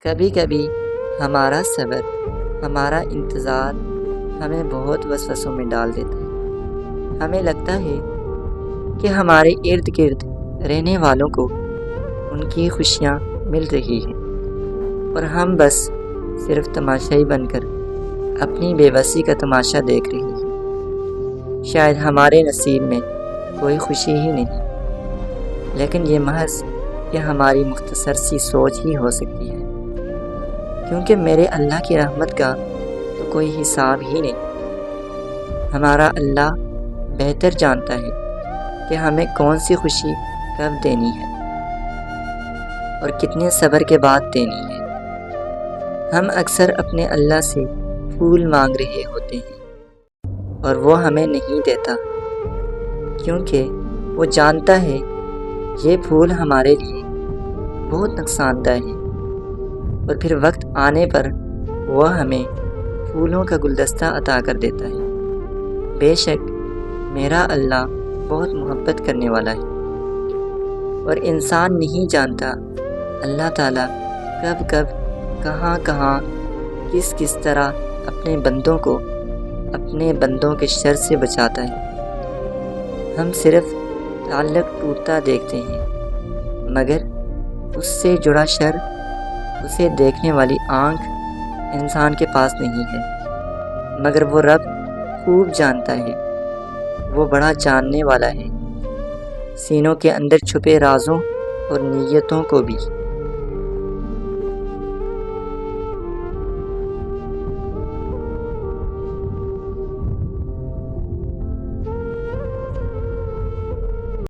کبھی کبھی ہمارا صبر، ہمارا انتظار ہمیں بہت وسوسوں میں ڈال دیتا ہے۔ ہمیں لگتا ہے کہ ہمارے ارد گرد رہنے والوں کو ان کی خوشیاں مل رہی ہیں اور ہم بس صرف تماشائی بن کر اپنی بے بسی کا تماشا دیکھ رہے ہیں۔ شاید ہمارے نصیب میں کوئی خوشی ہی نہیں، لیکن یہ محض کہ ہماری مختصر سی سوچ ہی ہو سکتی ہے، کیونکہ میرے اللہ کی رحمت کا تو کوئی حساب ہی نہیں۔ ہمارا اللہ بہتر جانتا ہے کہ ہمیں کون سی خوشی کب دینی ہے اور کتنے صبر کے بعد دینی ہے۔ ہم اکثر اپنے اللہ سے پھول مانگ رہے ہوتے ہیں اور وہ ہمیں نہیں دیتا، کیونکہ وہ جانتا ہے یہ پھول ہمارے لیے بہت نقصان دہ ہے، اور پھر وقت آنے پر وہ ہمیں پھولوں کا گلدستہ عطا کر دیتا ہے۔ بے شک میرا اللہ بہت محبت کرنے والا ہے، اور انسان نہیں جانتا اللہ تعالیٰ کب کب کہاں کہاں کس طرح اپنے بندوں کو اپنے بندوں کے شر سے بچاتا ہے۔ ہم صرف تعلق ٹوٹتا دیکھتے ہیں، مگر اس سے جڑا شر، اسے دیکھنے والی آنکھ انسان کے پاس نہیں ہے، مگر وہ رب خوب جانتا ہے، وہ بڑا جاننے والا ہے، سینوں کے اندر چھپے رازوں اور نیتوں کو بھی۔